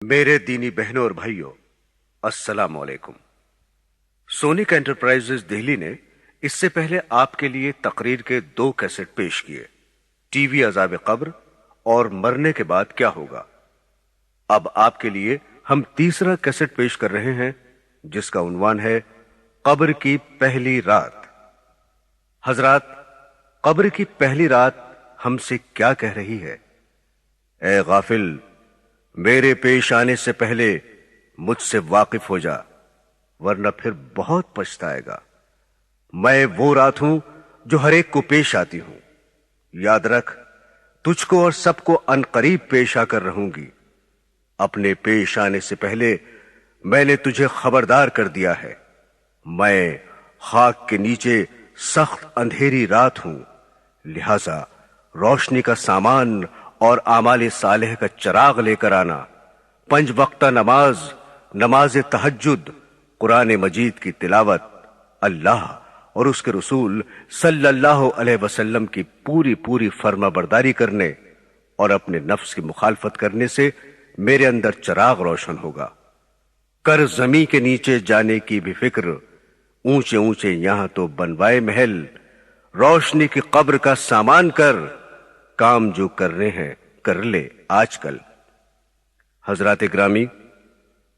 मेरे दीनी बहनों और भाइयों, अस्सलाम वालेकुम। सोनिक एंटरप्राइजेज दिल्ली ने इससे पहले आपके लिए तकरीर के 2 कैसेट पेश किए, टीवी अज़ाब कब्र और मरने के बाद क्या होगा। अब आपके लिए हम तीसरा कैसेट पेश कर रहे हैं, जिसका उन्वान है कब्र की पहली रात। हजरात, कब्र की पहली रात हमसे क्या कह रही है? ए गाफिल, मेरे पेश आने से पहले मुझसे वाकिफ हो जा, वरना फिर बहुत पछताएगा। मैं वो रात हूं जो हर एक को पेश आती हूं। याद रख, तुझको और सबको अनकरीब पेश आकर रहूंगी। अपने पेश आने से पहले मैंने तुझे खबरदार कर दिया है। मैं खाक के नीचे सख्त अंधेरी रात हूं, लिहाजा रोशनी का सामान और आमाले सालेह का चिराग लेकर आना। 5 वक्ता नमाज, नमाज तहज्जुद, कुरान मजीद की तिलावत, अल्लाह और उसके रसूल सल्लल्लाहु अलैहि वसल्लम की पूरी फर्माबरदारी करने और अपने नफ्स की मुखालफत करने से मेरे अंदर चिराग रोशन होगा। कर जमी के नीचे जाने की भी फिक्र, ऊंचे ऊंचे यहां तो बनवाए महल। रोशनी की कब्र का सामान कर, काम जो करने हैं कर ले आजकल। हजरात ग्रामी,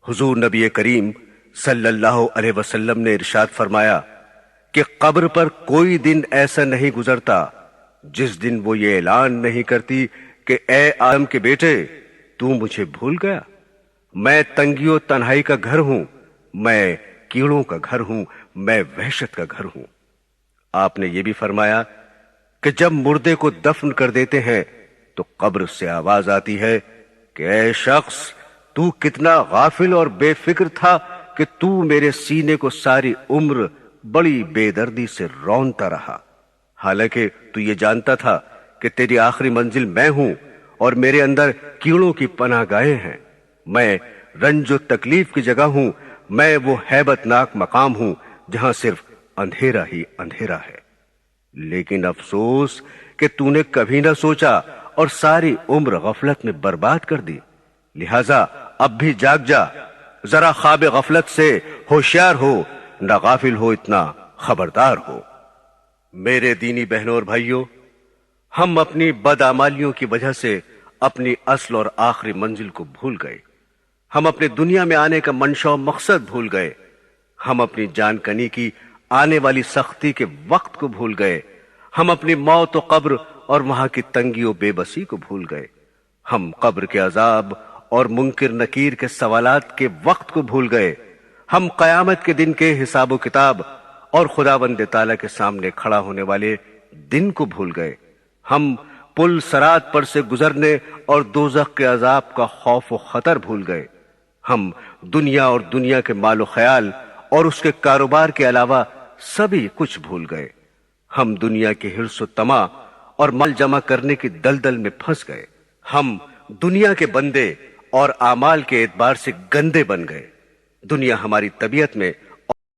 हुजूर नबी करीम सल्लल्लाहु अलैहि वसल्लम ने इरशाद फरमाया कि कब्र पर कोई दिन ऐसा नहीं गुजरता जिस दिन वो ये ऐलान नहीं करती कि ए आदम के बेटे, तू मुझे भूल गया। मैं तंगियों तन्हाई का घर हूं, मैं कीड़ों का घर हूं, मैं वहशत का घर हूं। आपने ये भी फरमाया कि जब मुर्दे को दफन कर देते हैं तो कब्र से आवाज आती है कि ऐ शख्स, तू कितना गाफिल और बेफिक्र था कि तू मेरे सीने को सारी उम्र बड़ी बेदर्दी से रौंदता रहा। हालांकि तू ये जानता था कि तेरी आखिरी मंजिल मैं हूं और मेरे अंदर कीड़ों की पनाहगाहें हैं। मैं रंजो तकलीफ की जगह हूं, मैं वो हैबतनाक मकाम हूं जहां सिर्फ अंधेरा ही अंधेरा है। लेकिन अफसोस कि तूने कभी ना सोचा और सारी उम्र गफलत में बर्बाद कर दी। लिहाजा अब भी जाग जा, जरा ख्वाब गफलत से होशियार हो, ना गाफिल हो, इतना खबरदार हो। मेरे दीनी बहनों और भाइयों, हम अपनी बदआमालियों की वजह से अपनी असल और आखिरी मंजिल को भूल गए। हम अपने दुनिया में आने का मंशा और मकसद भूल गए। हम अपनी जानकनी की आने वाली सख्ती के वक्त को भूल गए। हम अपनी मौत और कब्र और वहां की तंगी और बेबसी को भूल गए। हम कब्र के अजाब और मुनकिर नकीर के सवालात के वक्त को भूल गए। हम कयामत के दिन के हिसाब किताब और खुदावंद ताला के सामने खड़ा होने वाले दिन को भूल गए। हम पुल सरात पर से गुजरने और दोजख के अजाब का खौफ और खतर भूल गए। हम दुनिया और दुनिया के मालो ख्याल और उसके कारोबार के अलावा सभी कुछ भूल गए। हम दुनिया के हिर्स तमा और माल जमा करने की दलदल में फंस गए। हम दुनिया के बंदे और आमाल के एतबार से गंदे बन गए। दुनिया हमारी तबीयत में